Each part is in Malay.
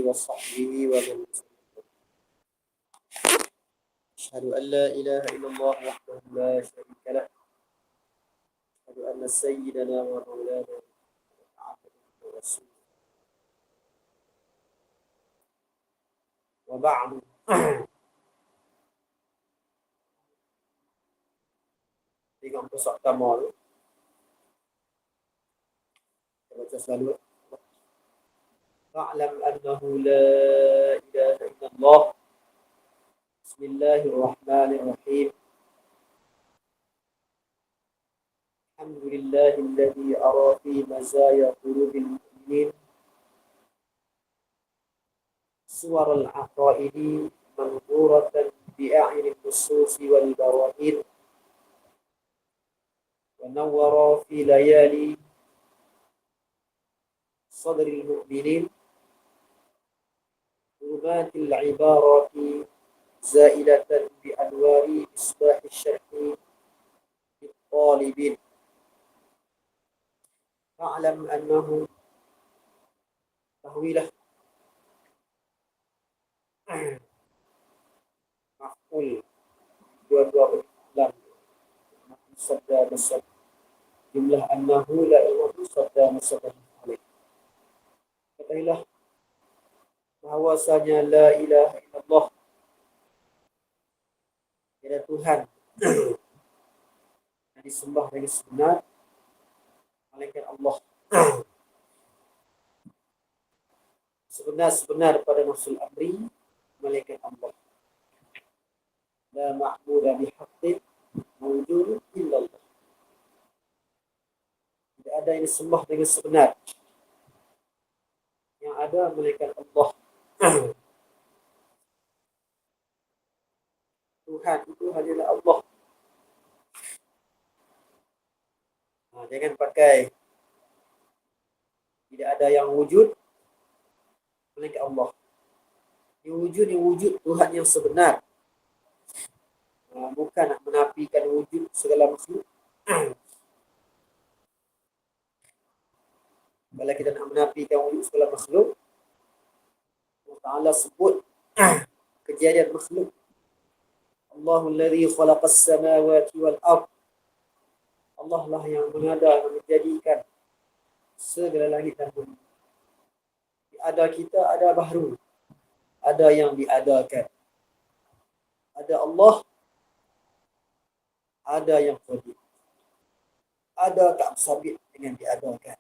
وصحبه ومن أشهد أن لا إله إلا الله وحده لا شريك له أشهد أن سيدنا ومولانا عبده ورسوله وبعد. Tengok pusat pertama tu kita baca selalu Fa'lam annahu la ilaha illallah. Bismillahirrahmanirrahim. Alhamdulillahilladzi ara fi mazaya qulubil mu'minin suwar al-aqaidi manzuratan bi'a'yunil nusus wal barahin wa nawwara fi layali sadril mu'minin ظلمات العبارات زائلة بأنوار مصباح الشرح للطالبين. فاعلم أنه تهويله مفعول dua-dua ulang sabda masab jumlah annahu la ilaha sabda masab alaih. Katakanlah bahwasanya la ilaha illallah, tiada Tuhan yang disembah dengan sebenar melainkan Allah. Sebenar-sebenar pada nafsul amri melainkan Allah. La ma'budu bihaqqin mawjudun illallah. Tidak ada yang disembah dengan sebenar, yang ada melainkan Allah. Tuhan itu hanyalah Allah. Jangan pakai tidak ada yang wujud melainkan Allah. Yang wujud Tuhan yang sebenar. Bukan nak menafikan wujud segala makhluk. Kalau kita nak menafikan wujud segala makhluk, Allah Ta'ala sebut kejadian makhluk. Allahul ladzi khalaqas samawati wal ard. Allah lah yang mengada dan menjadikan segala langit dan bumi. Ada kita, ada baharu. Ada yang diadakan. Ada Allah, ada yang qadir. Ada tak sabit dengan diadakan.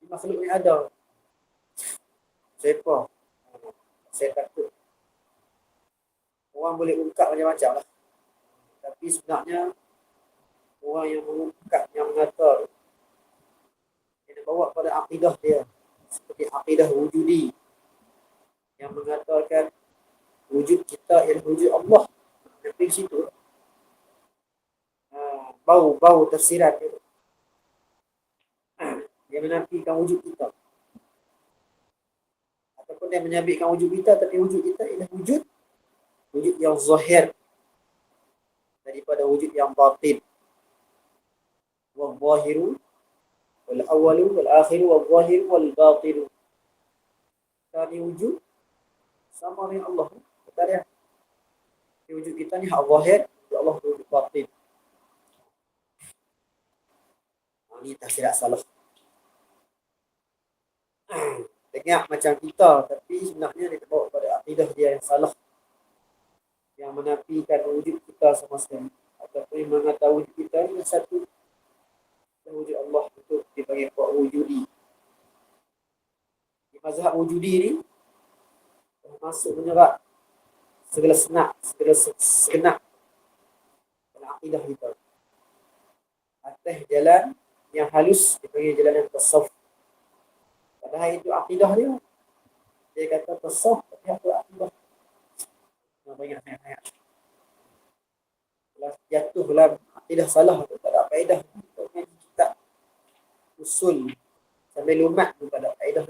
Makhluk ni ada. Siapa? Saya takut. Orang boleh ungkap macam-macam lah. Tapi sebenarnya orang yang mengungkap, yang mengata, dia bawa pada akidah dia. Seperti akidah wujudi. Yang mengatakan wujud kita ialah wujud Allah. Dari situ bau tafsiran dia. Dia menafikan wujud kita. Ataupun dia menyabitkan wujud kita, tapi wujud kita ialah wujud yang zahir daripada wujud yang batin. Wal zahiru wal awwalu wal akhiru wal zahiru wal batinu. Tadi wujud sama dengan Allah. Kata dia, wujud kita ni hak zahir, Allah wujud batin. Ini tafsir salah. Dengar macam kita, tapi sebenarnya dia bawa pada akidah dia yang salah, yang menafikan wujud kita sama sekali, ataupun mengatakan wujud kita ini satu dan wujud Allah itu dipanggil wujudi. Di mazhab wujudi ni masuk menyerap segala segenap dalam akidah kita. Atas jalan yang halus dipanggil jalan yang tasawuf. Padahal itu akidah dia. Dia kata tasawuf, tapi itu akidah. Banyak-banyak. Kalau jatuh dalam akidah salah, tak ada faedah. Kita usul sampai lumat pun tak ada faedah.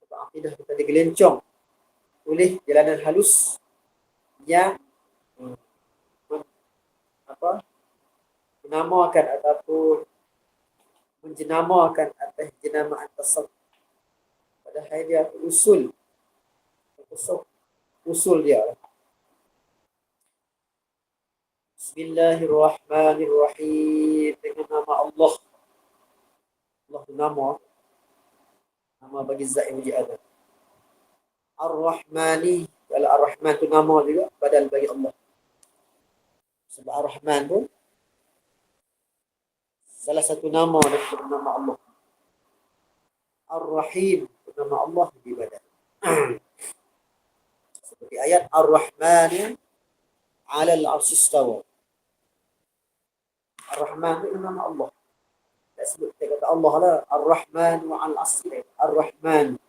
Sebab akidah kita digelencong oleh jalanan halus yang menamakan ataupun menjenamakan atas jenamaan tasawuf. Padahal dia usul. Usul dia. Bismillahirrahmanirrahim. Dengan nama Allah. Allah tu nama bagi zat yang wujud ada. Ar-Rahmani. Kalau Ar-Rahman tu nama juga, badal bagi Allah. Sebab Ar-Rahman tu salah satu nama daripada nama Allah. Ar-Rahim, nama Allah di badan. Seperti ayat Ar-Rahman 'ala al-'arsy istawa. Ar-Rahman itu nama Allah. Tak sebut kita kata Allah lah. Ar-Rahman wa al-'arsy. Ar-Rahman.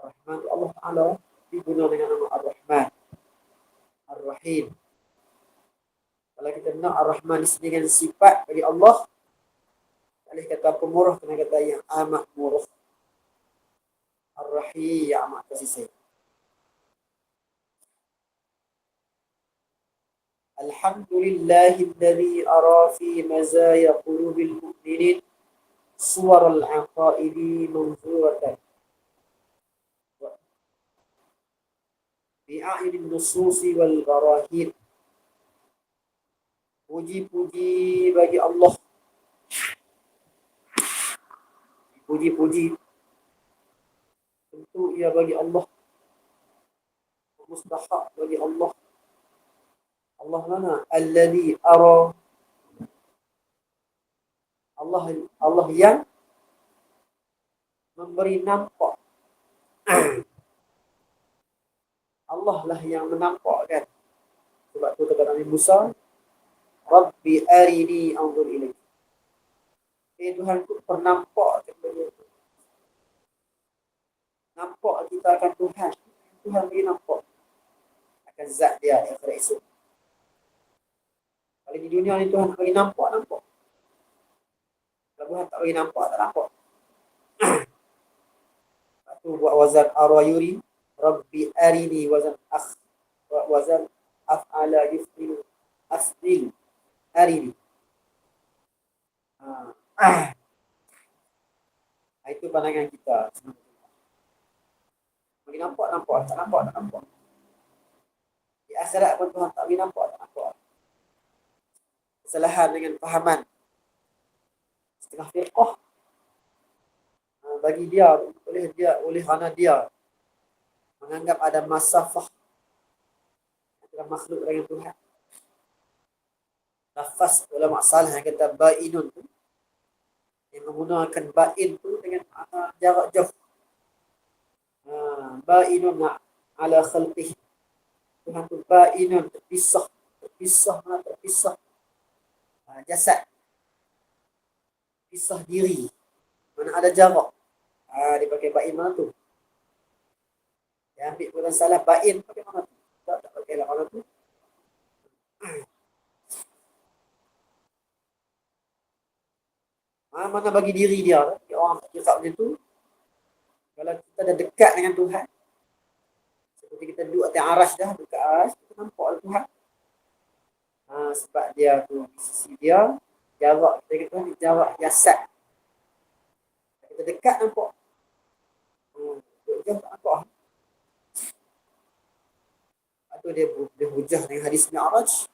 Ar-Rahman itu Allah Ta'ala diguna dengan nama Ar-Rahman. Ar-Rahim. Kalau kita nak Ar-Rahman dengan sifat bagi Allah, boleh kata pemurah, kena kata yang amat murah. Ar-Rahim, yang amat kasih sayang. Alhamdulillahilladzi ara fi mazaya qulubil mu'minin suwaral aqaidi manzuratan bi'a'inin nususi wal barahin. Puji-puji bagi Allah. Puji-puji tentu ia bagi Allah. Mustahak bagi Allah. Allah mana? Alladhi ara. Allah yang memberi nampak. Allah lah yang menampakkan. Sebab tu kata Nabi Musa, Rabbi arini anzur ilaik. Tuhan tu pernampak kepada kita. Nampak kita akan Tuhan. Tuhan bagi nampak akan zat dia yang akhirat esok. Kalau di dunia ni Tuhan bagi nampak. Kalau Tuhan tak bagi nampak, tak nampak. Tu buat wazan ar-yuri, Rabbi arini wazan af'ala yuf'ilu asdil arini. Itu pandangan kita. Bagi nampak, tak nampak. Di akhirat pun Tuhan tak bagi nampak, tak nampak. Kesalahan dengan fahaman setengah firqah. Bagi dia, oleh kerana dia menganggap ada masafah antara makhluk dengan Tuhan. Lafaz ulama salih yang kata ba'inun tu, yang menggunakan ba'in tu dengan jarak jauh. Ba'inun ala khalqih. Tuhan tu ba'inun, terpisah. Jasad. Pisah diri. Mana ada jarak. Dia pakai ba'in mana tu. Dia ambil bukan salah ba'in pakai mana tu. Tak pakai lah mana tu. Mana bagi diri dia. Orang tak kira macam tu. Kalau kita dah dekat dengan Tuhan, seperti kita duduk atas aras dah, dekat aras, kita nampak Tuhan. Sebab dia tu, sisi dia, jarak kita kata ni jarak jasad. Kita dekat nampak. Jauh tak nampak. Atau dia hujah dengan hadis Mi'raj.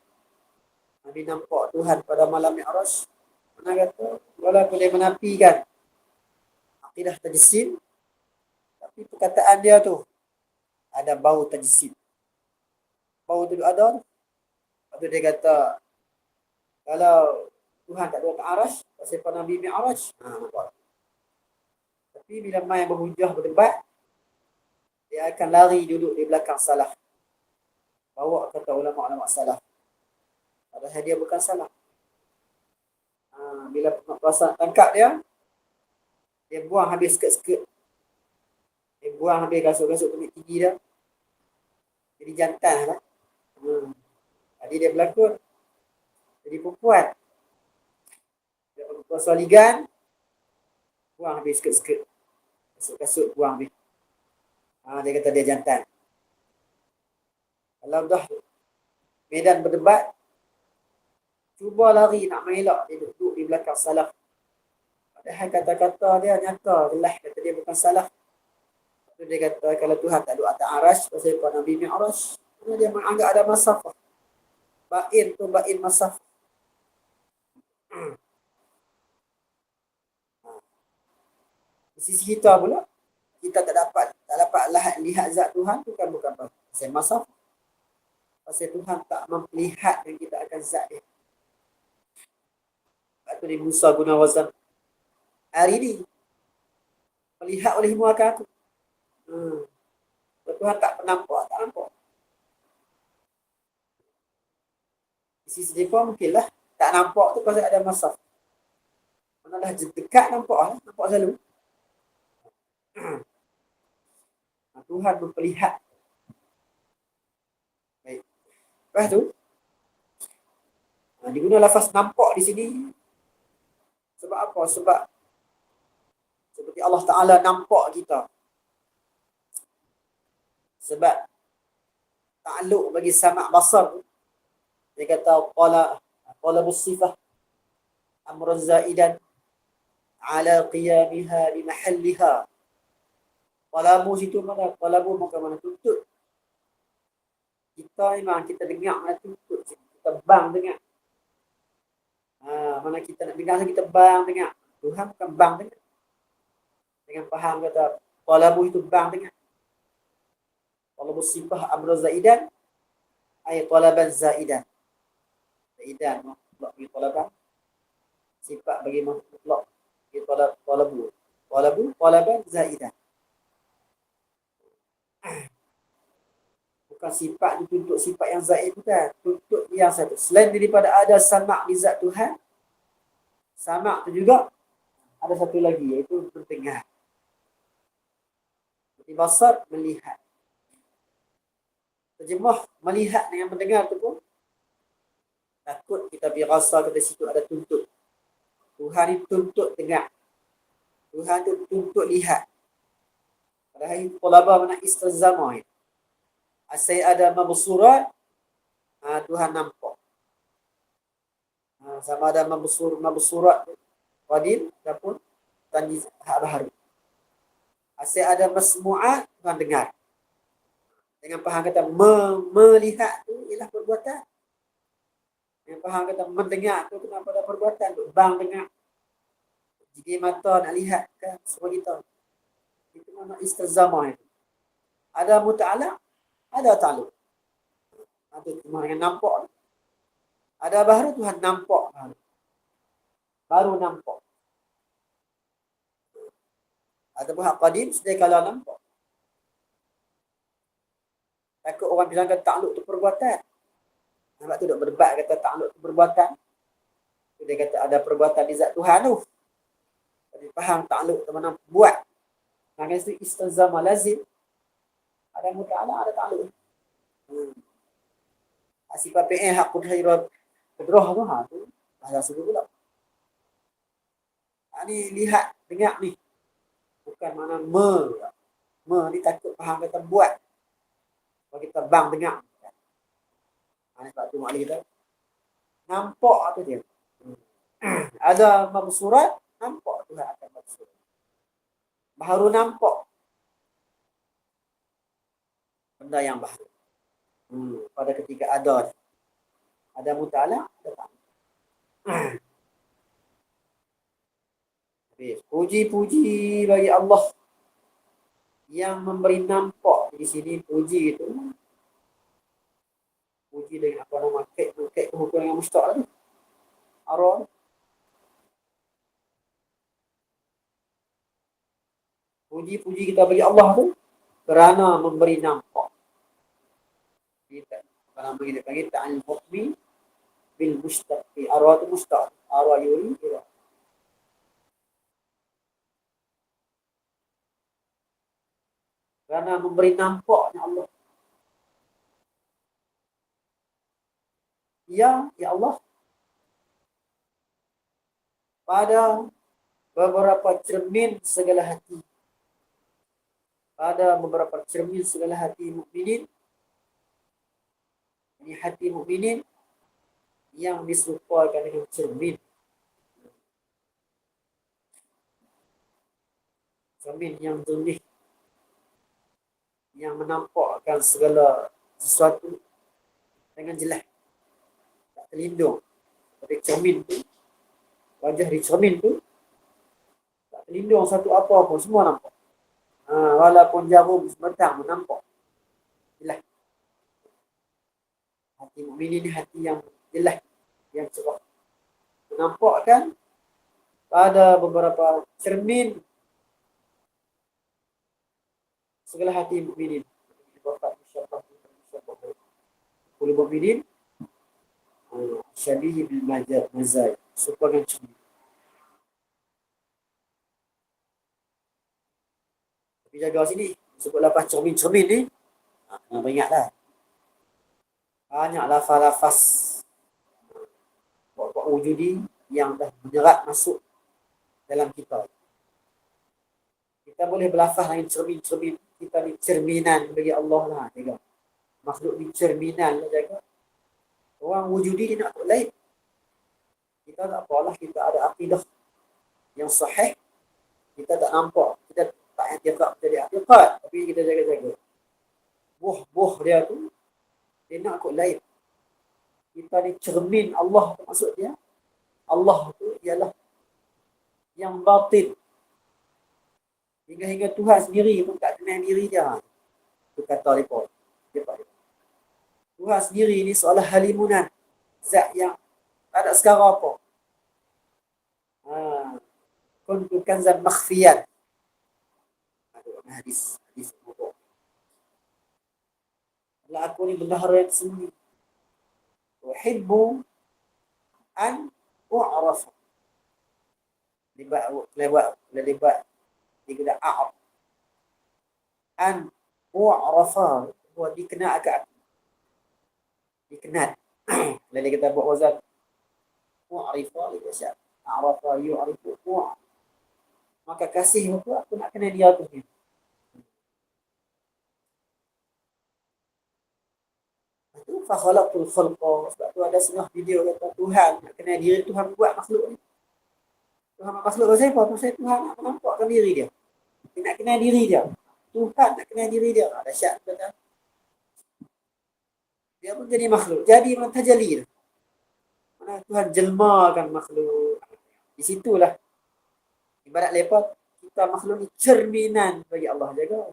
Nabi nampak Tuhan pada malam Mi'raj. Mana kata, walaupun dia menafikan akidah tajsim, tapi perkataan dia tu ada bau tajsim. Bau tu ada. Lepas dia kata, kalau Tuhan tak ada ke aras, pasal Nabi Mi'raj, nampak. Tapi bila main berhujah, berdebat, dia akan lari duduk di belakang salah. Bawa kata ulama-ulama salah. Padahal dia bukan salah. Bila perasaan tangkap dia buang habis skirt-skirt. Dia buang habis kasut-kasut tumit tinggi dia. Jadi jantan lah. Jadi dia berlakon. Jadi perempuan. Dia perempuan soligan. Buang habis skirt-skirt. Kasut-kasut buang habis. Dia kata dia jantan. Kalau dah medan berdebat, cuba lari nak mengelak. Dia duduk di belakang salaf. Padahal kata-kata dia nyata, jelas kata dia bukan salah. Dia kata kalau Tuhan tak duduk atas arash, pasal apa Nabi Mi'raj? Kerana dia menganggap ada masafah. Bain tu bain masafah. Di sisi kita pula, kita tak dapat lihat zat Tuhan tu kan bukan apa. Pasal masafah. Pasal Tuhan tak memperlihatkan kita akan zat dia. Lepas tu Musa guna wazan. Hari ni, melihat oleh muka aku. Tuhan tak nampak. Di sisi dia mungkinlah tak nampak tu pasal ada masaf. Mana dah dekat nampak selalu. Tuhan memperlihat. Baik. Lepas tu, diguna lafaz nampak di sini. Sebab apa? Sebab seperti Allah Ta'ala nampak kita. Sebab ta'aluk bagi sama' basar. Dia kata, qala busifah amran zaidan ala qiyamiha li mahalliha. Qalabu situ mana? Qalabu muka mana? Tuntut. Kita memang kita dengar mana tuntut. Kita bang dengar. Mana kita nak dengar, kita bang dengar. Tuhan bukan bang dengar. Dengan faham kata, qalabu itu bang dengar. Qalabu sifah amran zaidan ay talaban zaidan. Zaidan mutlak bagi talaban. Sifat bagi mutlak bagi talabu. Talaban zaidan. Bukan sifat dituntut sifat yang zaid, bukan. Tuntut yang satu. Selain daripada ada sama' di zat Tuhan, sama' tu juga ada satu lagi, iaitu berdengar. Seperti basar, melihat. Terjemah melihat dengan mendengar tu pun takut kita berasa pada situ ada tuntut. Tuhan itu tuntut dengar. Tuhan itu tuntut lihat. Padahal itu talabah mana istazamah. Asal ada mabsurat, Tuhan nampak. Sama ada mabsurat qadim ataupun tanjiz baharu. Asal ada masmu'at, Tuhan dengar. Dengan faham kata melihat tu ialah perbuatan. Dengan faham kata mendengar tu kenapa ada perbuatan tu? Bang dengar. Jika mata nak lihat kan semua kita. Itu nama istazamah itu. Ada muta'alaq, ada ta'alluq. Ada cuma dengan nampak. Ada baharu Tuhan nampak. Baru nampak. Ada hak qadim sedia kala nampak. Takut orang bilang kata ta'alluq tu perbuatan. Sebab tu duk berdebat kata ta'alluq tu perbuatan. Dia kata ada perbuatan di zat Tuhan tu. Jadi faham ta'alluq tu mana buat. Maka itu istazamah lazim. Ada muta'alaq, ada ta'alluq. Sifat PN hak kudhairat kedroh tu bahasa suruh pula. Ni lihat, dengar ni. Bukan mana ni takut faham kata buat. Kalau kita bang dengar. Sebab tu makhluk kita nampak tu dia. Ada mabsurat, nampak Tuhan akan mabsurat. Baru nampak benda yang baru. Pada ketika ada muta'alaq, ada ta'alluq. Puji-puji bagi Allah yang memberi nampak. Di sini puji itu puji dengan apa nama kek hukum yang mustaq tu. Arah. Puji-puji kita bagi Allah tu kerana memberi nampak. Kita kalau bagi dia panggil ta'al hukmi bil mustaqi. Arwah tu mustaq. Arwah yuri ira. Kerana memberi nampaknya Allah. Ya Allah. Pada beberapa cermin segala hati. Pada beberapa cermin segala hati mukminin. Ini hati mukminin yang diserupakan dengan cermin. cermin yang jernih, yang menampakkan segala sesuatu dengan jelas, tak terlindung. Tapi cermin tu, wajah di cermin tu tak terlindung satu apa pun, semua nampak. Walaupun jarum sebentar menampak jelas. Hati mukmin ini hati yang jelas, yang cerah, menampakkan pada beberapa cermin segala hati mukminin. Bapak insyaallah kullu mukminin syabih bil mazaj, supaya cermin. Tapi jaga sini sebut lepas cermin-cermin ni, kena beringatlah. Banyak lafaz-lafaz buat wujudi yang dah menyerat masuk dalam kita. Kita boleh berlafaz dengan cermin-cermin. Kita ni cerminan bagi Allah lah, jaga. Makhluk ni cerminan lah, jaga. Orang wujudi dia nak buat lain. Kita tak apalah, kita ada akidah yang sahih. Kita tak nampak, kita tak i'tiqad jadi i'tiqad, tapi kita jaga-jaga. Buah dia tu, dia nak ikut lain. Kita ni cermin Allah, maksud dia. Allah tu ialah yang batin. Hingga Tuhan sendiri pun tak kenal diri dia. Itu kata mereka. Tuhan sendiri ni seolah halimunan. Zat yang tak ada sekarang apa. Kuntu kanzan makhfiyan. Hadis mabuk. Allah aku ni bendahara yang sembunyi. Uhibbu an u'rafa. Libat dia kena a'raf. An u'rafa, buat dikenal agak. Dikenal. Lalu kita buat wazan u'rifa, dia siap. A'rafa yu'rifu u'raf. Maka kasih aku nak kenal dia tu. Itu fa khalaqtul khalqa. Sebab tu ada setengah video kata Tuhan nak kenal diri, Tuhan buat makhluk ni. Tuhan makhluk tu siapa? Pasal Tuhan nak menampakkan diri dia. Dia nak kenal diri dia. Tuhan nak kenal diri dia. Dahsyat betul. Dia pun jadi makhluk. Jadi tajalli. Mana Tuhan jelmakan makhluk. Di situlah ibarat lepas kita makhluk ni cerminan bagi Allah, jaga.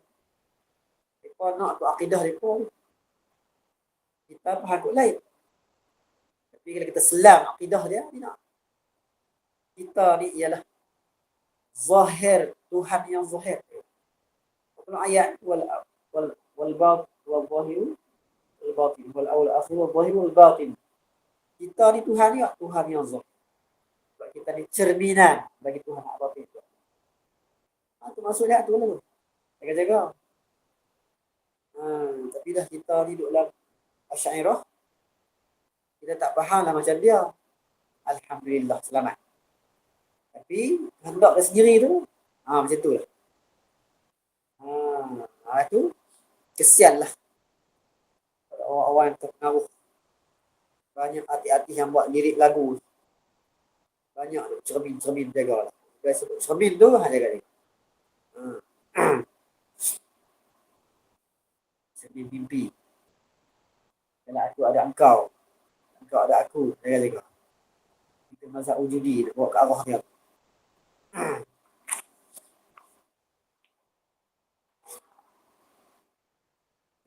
Lepas nak tu akidah lepas. Kita faham kot lain. Tapi kalau kita selam akidah dia nak. Kita ni ialah zahir, Tuhan yang zahir. Kalau ayat wal batin wal zahir wal batin wal awal akhir wal zahir wal batin. Kita ni Tuhan ni Tuhan yang zahir. Sebab kita ni cerminan bagi Tuhan yang batin. Itu maksudnya tu lah. Jaga-jaga. Tapi dah kita ni duduk dalam Asy'ariyah, kita tak faham lah macam dia. Alhamdulillah, selamat. Tapi hendak dia sendiri tu, macam tu lah. Itu kesian lah orang-orang yang terpengaruh. Banyak hati-hati yang buat lirik lagu. Banyak cermin-cermin, jaga lah. Dia sebut cermin tu, jaga dia. Cermin mimpi. Kalau aku ada engkau ada aku, jaga-jaga. Itu mazhab wujudi, bawa ke arah dia.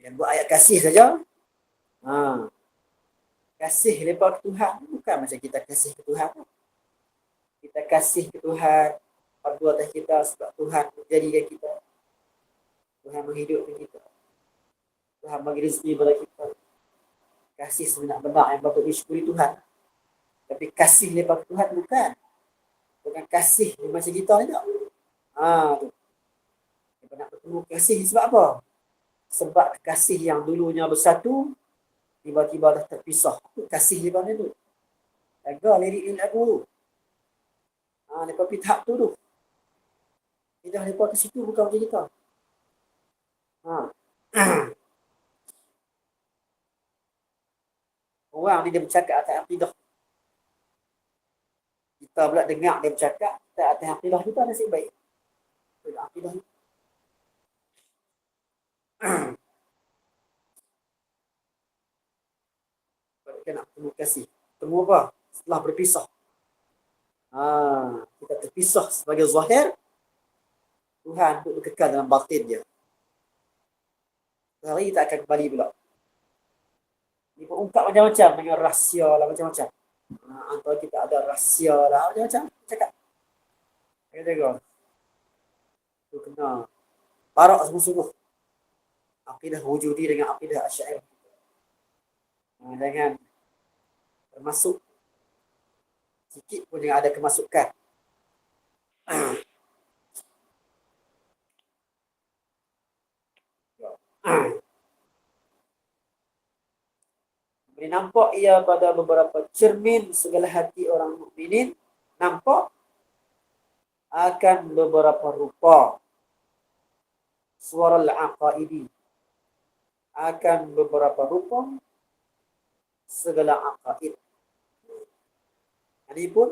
Yang buat ayat kasih saja. Kasih lepas ke Tuhan bukan macam kita kasih ke Tuhan. Kita kasih ke Tuhan perbuatan kita sebab Tuhan menjadikan kita. Tuhan menghidupkan kita. Tuhan bagi rezeki kepada kita. Kasih sebenar-benar yang patut disyukuri Tuhan. Tapi kasih lepas ke Tuhan bukan kasih macam kita ni tak. Kita nak bertemu kasih sebab apa? Sebab kasih yang dulunya bersatu tiba-tiba dah terpisah. Kasih lepas ni tu. Jaga lirik lagu. Lepas pergi tahap tu. Kita lepas ke situ bukan macam kita. Orang ni dia bercakap atas akidah. Kita pula dengar dia bercakap, kita atas akidah kita nasib baik. Akidah ni. Kita nak komunikasi. Temu apa? Setelah berpisah. Kita terpisah sebagai zahir. Tuhan untuk kekal dalam batin dia. Hari tak akan kembali pula. Dia pun ungkap macam-macam dengan rahsia lah, macam-macam. Antara kita ada rahsia lah, macam-macam. Cakap. Jaga. Tu kena barak sungguh-sungguh. Akidah wujudi dengan akidah asy'ari. Jangan termasuk sikit pun jangan ada kemasukan. Boleh nampak ia pada beberapa cermin segala hati orang mukminin, nampak akan beberapa rupa suara al-aqaidi, akan beberapa rupa segala aqaid. Ini pun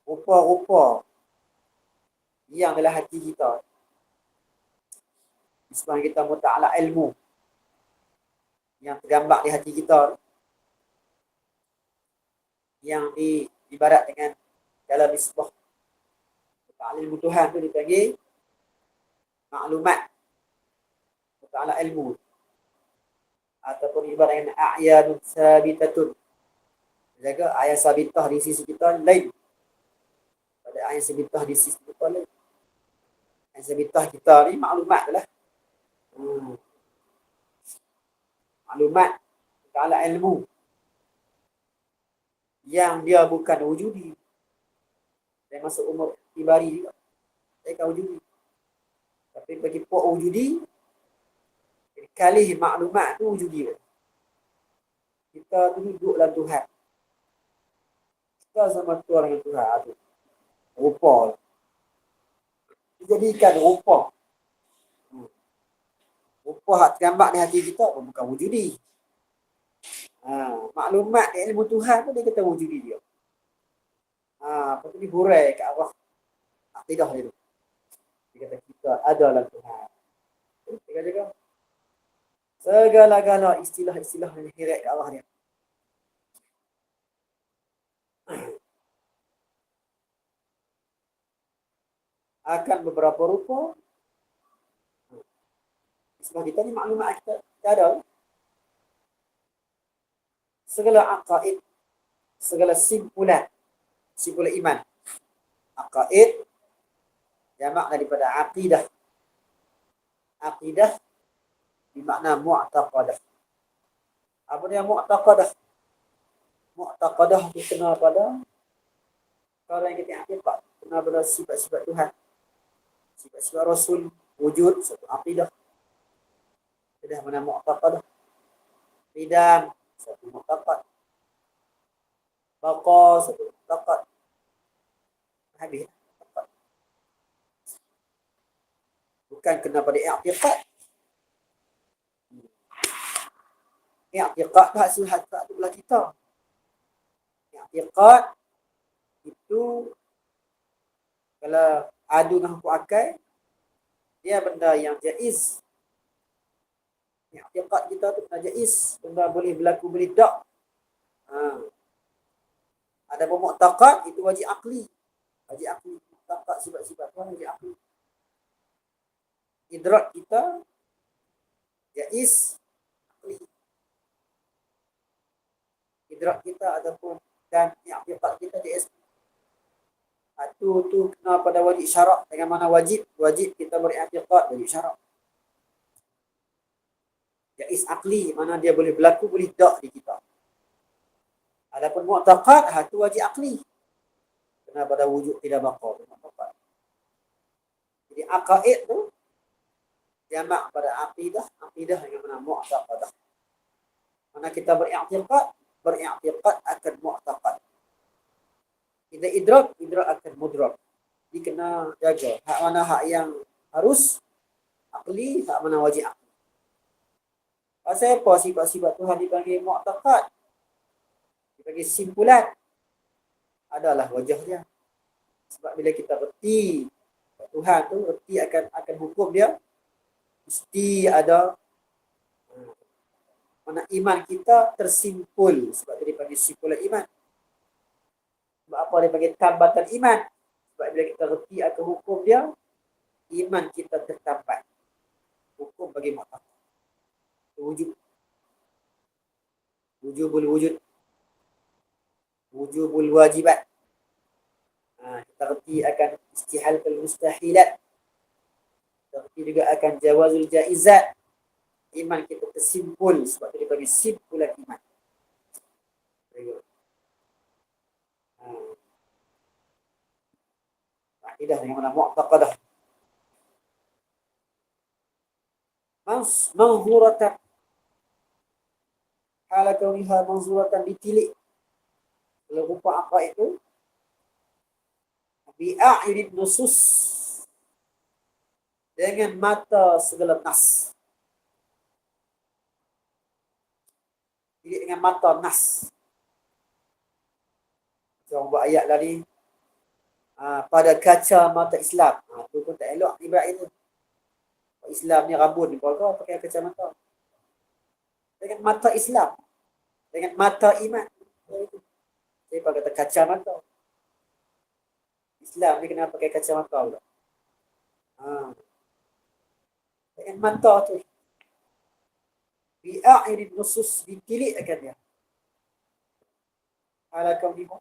rupa-rupa yang dalam hati kita. Sebab kita muta'ala ilmu yang tergambar di hati kita, yang diibarat dengan dalam misbah muta'ala ilmu Tuhan tu dipanggil maklumat muta'ala ilmu, ataupun ibarat dengan a'yanun sabitatun. Jaga ayat sabitah di sisi kita lain pada ayat sabitah di sisi kita lain. Ayat sabitah kita ni maklumat lah. Maklumat ta'ala ilmu yang dia bukan wujudi. Dia masuk umur ibari juga. Dia kan wujudi. Tapi bagi puak wujudi, kali maklumat tu wujudi. Kita tu duduk dalam Tuhan. Kita sama Tuhan dengan Tuhan tu. Rupa. Dijadikan rupa. Rupa hak tergambar di hati kita pun bukan wujudi. Maklumat di ilmu Tuhan pun dia kata wujudi dia. Lepas tu dihurai ke arah akidah dia tu. Dia kata kita ada dalam Tuhan. Dia kata segala-gala istilah-istilah yang hirat ke arah dia. Akan beberapa rupa. Sebab kita ni maklumat kita ada. Segala aqaid, segala simpulan iman. Aqaid jamak daripada aqidah. Aqidah bermakna mu'taqadah. Apa dia mu'taqadah? Mu'taqadah dikenal pada perkara yang kita aktifkan, kenal pada sifat-sifat Tuhan, sifat-sifat Rasul, wujud, satu aqidah. Sudah mana mu'taqadah. Bidang, satu mu'taqad. Baqa, satu mu'taqad. Habis. Bukan kena pada i'tiqad. I'tiqad tak sihat tak tu belah kita. I'tiqad itu kalau adu dengan hukum akal, dia benda yang jaiz. I'tiqad kita tu benda jaiz, benda boleh berlaku boleh tak. Ada mu'taqad itu wajib akli. Wajib akli. Mu'taqad sifat-sifat Tuhan wajib akli. Idrak kita jaiz akli. Idrak kita ataupun dan i'tiqad kita jaiz. Tu kena pada wajib syarak. Dengan mana wajib kita beri'tiqad wajib syarak. Jaiz akli, mana dia boleh berlaku boleh tak di kita. Adapun mu'taqad, tu wajib akli. Kena pada wujud tidak baqa. Jadi aqaid tu jamak pada aqidah dengan mana mu'taqadah. Mana kita beri'tiqad akan mu'taqad. Kita idrak akan mudrak. Jadi kena jaga. Hak mana hak yang harus akli, hak mana wajib akli. Pasal apa sifat-sifat Tuhan dipanggil mu'taqad? Dipanggil simpulan. Adalah wajah dia. Sebab bila kita reti Tuhan tu erti akan hukum dia mesti ada mana iman kita tersimpul, sebab dia dipanggil simpulan iman. Sebab apa dia panggil tambatan iman? Sebab bila kita erti akan hukum dia, iman kita tertambat. Hukum bagi mata. Wujud. Wujubul wujud. Wujubul wajibat. Kita erti akan istihal mustahilat. Kita erti juga akan jawazul jaizat. Iman kita tersimpul sebab dia bagi simpulan iman. Akidah dengan mana mu'taqadah. Manzuratan. Hala kauniha manzuratan ditilik. Kalau rupa apa itu? Bi'a'idid nusus. Dengan mata segala nas. Dengan mata nas. Jangan buat ayat tadi. Pada kaca mata Islam. Itu pun tak elok ibarat itu. Islam ni rambut ni. Kalau pakai kacamata. Dengan mata Islam. Dengan mata iman. Saya kata kacamata. Islam ni kena pakai kacamata pula. Dengan mata tu. Bi'a'idid nusus. Ditilik akan dia. Ala kauniha.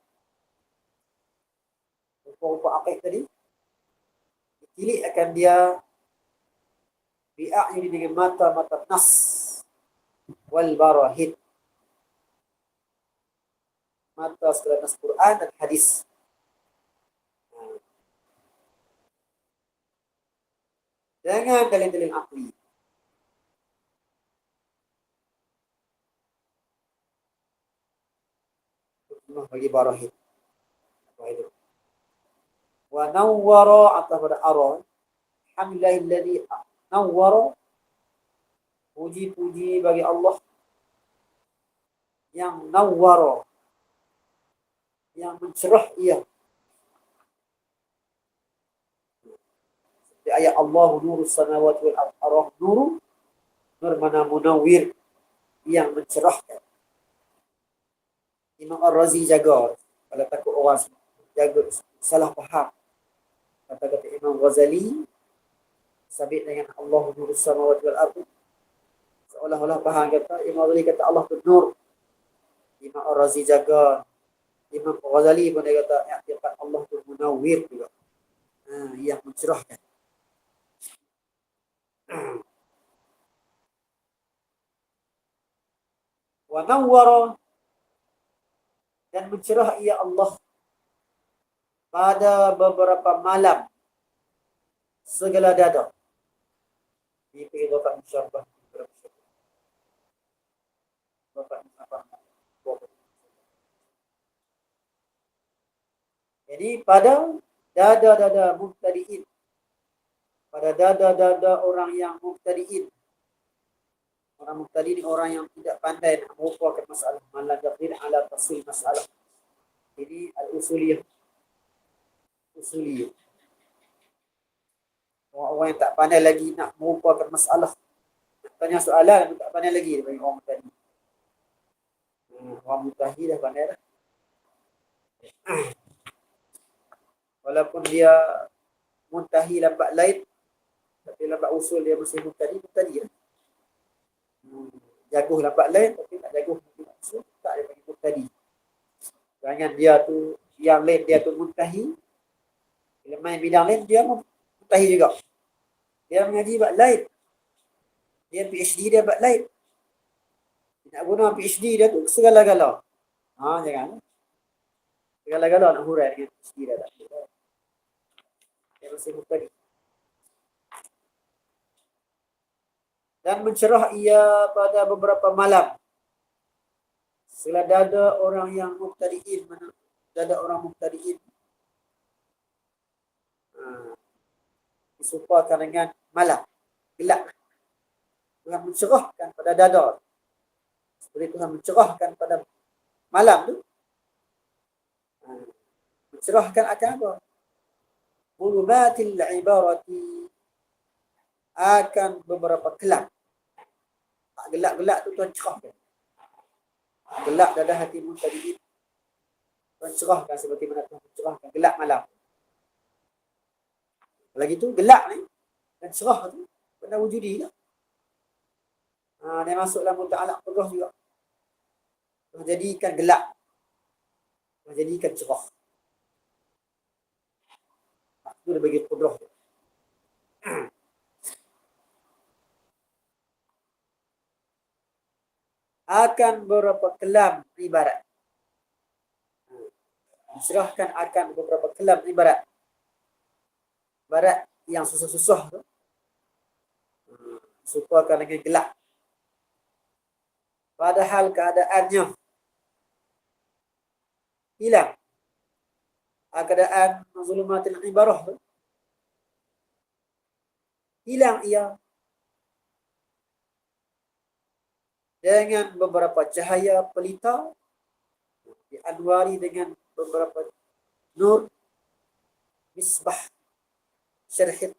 Rupa-rupa aqid tadi ditilik akan dia bi'a'yuni dengan mata-mata nas wal barahid, mata segala nas Quran dan hadis. Jangan dalil-dalil aqli. Bagi barahid. Wa nawwara atau pada ara. Alhamdulillahilladzi nawwara. Puji-puji bagi Allah yang nawwara, yang mencerah ia. Di ayat Allahu nurus samawati wal ardh. Nur mana munawwir, yang mencerahkan. Imam Ar-Razi jaga kalau takut orang jaga salah faham. Kata-kata Imam Ghazali sabit dengan Allah nurus samawati wal ardh, seolah-olah faham kata Imam Ghazali kata Allah tu nur. Imam Ar-Razi jaga, Imam Ghazali pun dia kata i'tiqad Allah tu munawwir juga, yang mencerahkan. Wa nawwara, dan mencerah ia Allah pada beberapa malam segala dada. Ini idhafah musyabbah. Jadi pada dada-dada mubtadi'in, pada dada-dada orang yang mubtadi'in. Orang mubtadi' ni orang yang tidak pandai nak merupakan masalah, malah jaqir ala tafsil masalah. Ini al-usuliyah. Usuliyah. Orang-orang yang tak pandai lagi nak merupakan masalah. Nak tanya soalan, tak pandai lagi dia bagi orang mubtadi'. Orang mubtadi' dah pandai dah. Walaupun dia muntahi lambat lain, tapi lambat usul dia masih mubtadi' lah. Jaguh lambat lain, tapi tak jaguh usul, tak dia panggil mubtadi'. Jangan dia tu, yang lain dia tu muntahi, bila main bidang lain dia muntahi juga. Dia mengaji bab lain, dia PhD dia bab lain. Nak guna PhD dia tu segala-gala. Jangan. Segala-gala nak hurai dengan PhD dia tak. Dia masih mubtadi'. Dan mencerah ia pada beberapa malam. Segala dada orang yang mubtadi'in, mana dada orang mubtadi'in disumpahkan dengan malam, gelap. Tuhan mencerahkan pada dada. Seperti Tuhan mencerahkan pada malam tu. Mencerahkan akan apa? Mulumatil ibarati, akan beberapa gelap. Tak gelap-gelap tu Tuhan cerahkan. Gelap dalam hati mubtadi'in, Tuhan cerahkan seperti mana Tuhan cerahkan gelap malam. Lagi tu gelap ni dan cerah tu benda wujudi lah. Dia masuk dalam muta'alaq qudrah juga. Tuhan jadikan gelap, Tuhan jadikan cerah. Itu dia bagi qudrah. Akan beberapa kelam ibarat. Diserahkan akan beberapa kelam ibarat. Ibarat yang susah-susah tu serupakan dengan gelap. Padahal keadaannya hilang. Keadaan zulumatil ibarah tu hilang ia dengan beberapa cahaya pelita, dianwari dengan beberapa nur misbah syarhi,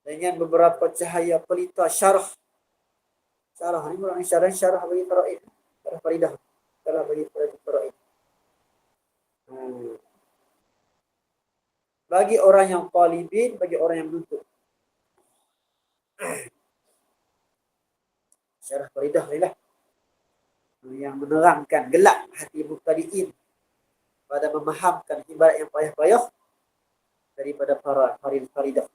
dengan beberapa cahaya pelita syarah ni bukan syarah bagi faraid, syarah faridah, syarah bagi faraid. Bagi orang yang talibin, bagi orang yang menuntut. Syarah faridah inilah yang menerangkan gelap hati mubtadi'in pada memahamkan ibarat yang payah-payah daripada para faridah.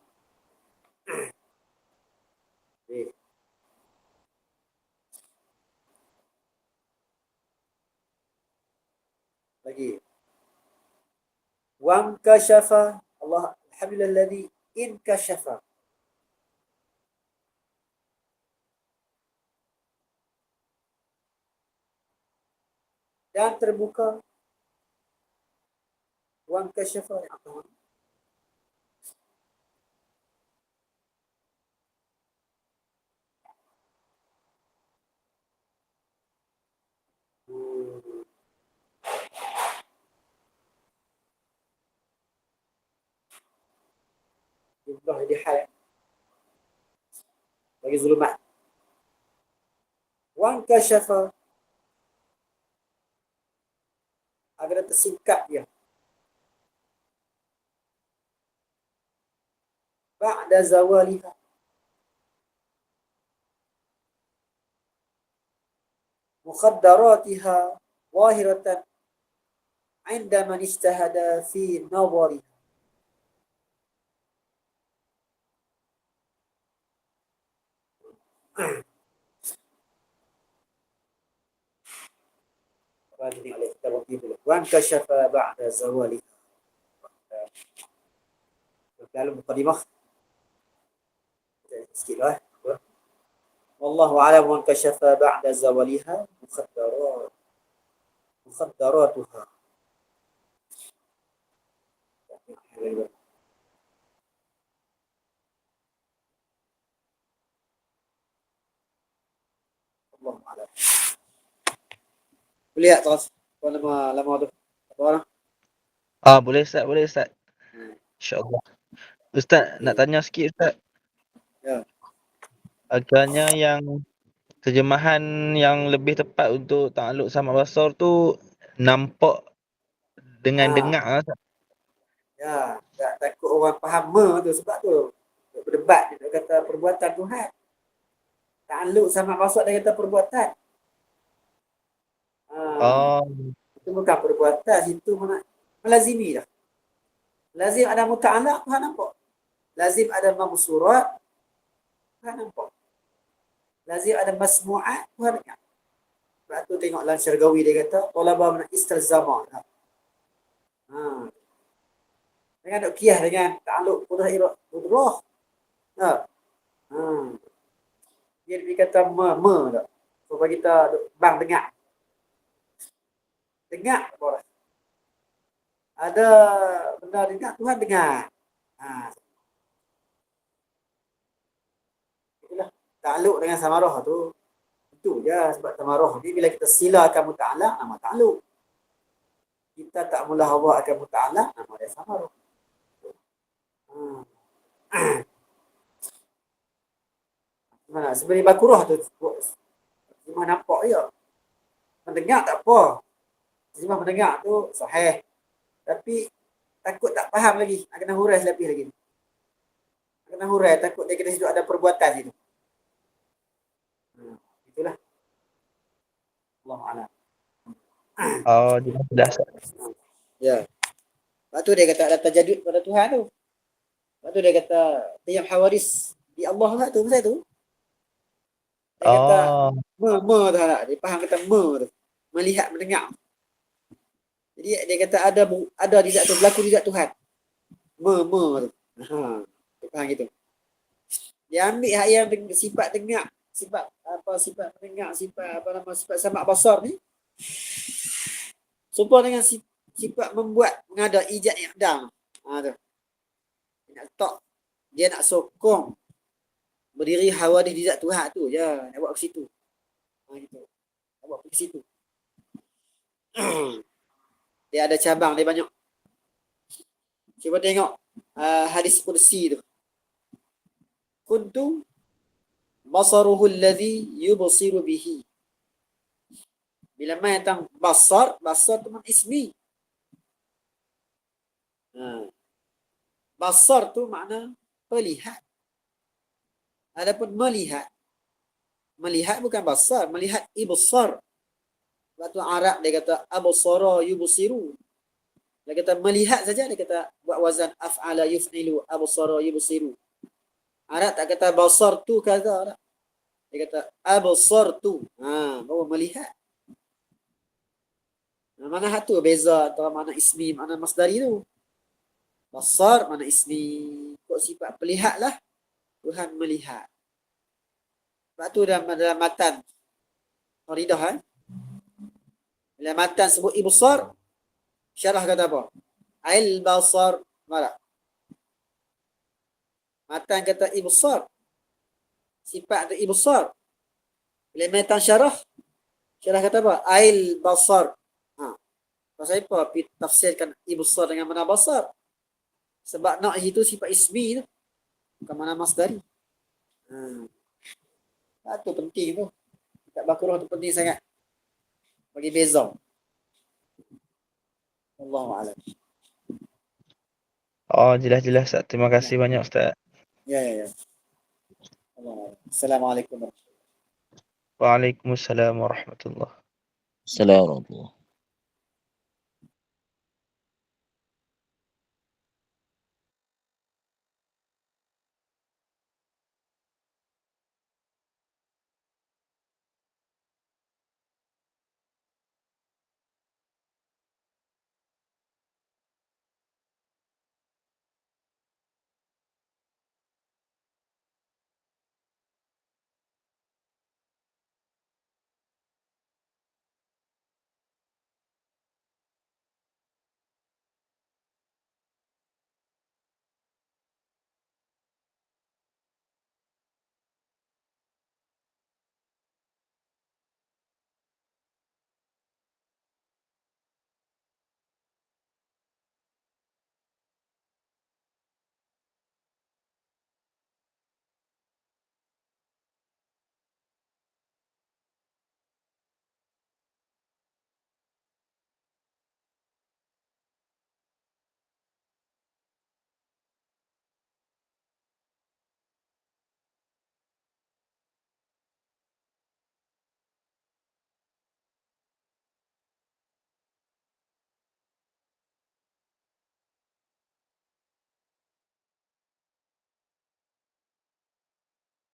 Lagi. Wan kasyafa Allah alhamdulilladzi in kasyafa. Dan terbuka wan kasyafa yang apa? Jumlah jadi hal bagi zulumat. Wan kasyafa agar tersingkap dia. Ba'da zawaliha, mukhaddaratiha zahiratan 'inda man ijtahada fi nadhariha. Wan kasyafa ba'da zawaliha. Dalam mukadimah sikit lah. Wallahu a'lam. Wan kasyafa ba'da zawaliha mukhaddaratuha. Wallahu a'lam. Boleh tak terus? Lama tu. Apa orang? Boleh Ustaz. InsyaAllah. Ustaz, nak tanya sikit Ustaz. Ya. Agaknya yang terjemahan yang lebih tepat untuk ta'alluq sama basar tu nampak dengan dengar Ustaz. Ya, tak takut orang faham tu sebab tu. Berdebat dia kata perbuatan Tuhan. Ta'alluq sama basar dia kata perbuatan. Itu bukan perbuatan, itu melazimi dah. Lazim ada muta'alaq, Tuhan nampak. Lazim ada mamsurat, Tuhan nampak. Lazim ada masmu'at, Tuhan dengar. Sebab tu tengok dalam Syargawi dia kata talaba min istilzama. Dengan duk kiyah dengan ta'alluq qudrah. Dia kata tak. Supaya kita bang dengar. Dengar apa? Ada benda dengar, Tuhan dengar. Itulah ta'alluq dengan samarah tu. Itu je sebab tamarah ni bila kita silakan muta'alaq nama ta'alluq. kita tak mulahawah akan muta'alah, nama dia samar. Mana sebenarnya bakurah tu cuma nampak je. Mendengar tak apa. Cuma mendengar tu sahih. Tapi takut tak faham lagi. Nak kena hurai selapis lagi. Nak kena hurai takut dia kena situ ada perbuatan situ. Itulah. Allah a'lam. Oh, jelas Ustaz. Ya. Lepas tu dia kata ada tajadud pada Tuhan tu. Lepas tu dia kata tiap hawaris di Allah lah tu pasal tu. Dia kata me tu lah. Dia faham kata me tu. Melihat, mendengar. Jadi dia kata ada di zat tu, berlaku di zat Tuhan. Me tu. Dia faham gitu. Dia ambil hak yang sifat dengar, sifat apa, sifat mendengar, sifat apa nama, sifat samak basar ni. Sumpah dengan sifat membuat, mengada, ijad, iqdam. Tu. Dia nak letak, dia nak sokong berdiri hawadih di zat Tuhan tu je. Nak buat ke situ. Gitu. Nak buat ke situ. Dia ada cabang, dia banyak. Cuba tengok hadis kursi tu. Kuntu basaruhu alladhi yubsiru bihi. Bila main tentang basar tu makna ismi. Basar tu makna melihat. Adapun melihat bukan basar, melihat ibsar. Sebab tu Arab dia kata absara yubsiru. Dia kata melihat saja, dia kata buat wazan af'ala yuf'ilu, absara yubsiru. Arab tak kata basar tu kaza. Dia kata absar tu. Baru melihat. Mana satu beza antara mana ismi, mana masdari tu. Basar mana ismi. Kok sifat melihat lah. Tuhan melihat. Sebab tu dalam matan Faridah dalam matan sebut ibsar, syarah kata apa? Al-basar. Marah. Matan kata ibsar. Sifat tu ibsar. Bila matan syarah kata apa? Al-basar. Pasal apa tafsirkan ibsar dengan mana basar? Sebab nak itu sifat ismi tu. Bukan mana masdari. Itu penting tu. Kitab Bakurah tu penting sangat. Bagi beza. Allahu a'lam. Oh, jelas-jelas Ustaz. Terima kasih banyak Ustaz. Ya. Assalamualaikum. Waalaikumsalam warahmatullahi. Assalamualaikum.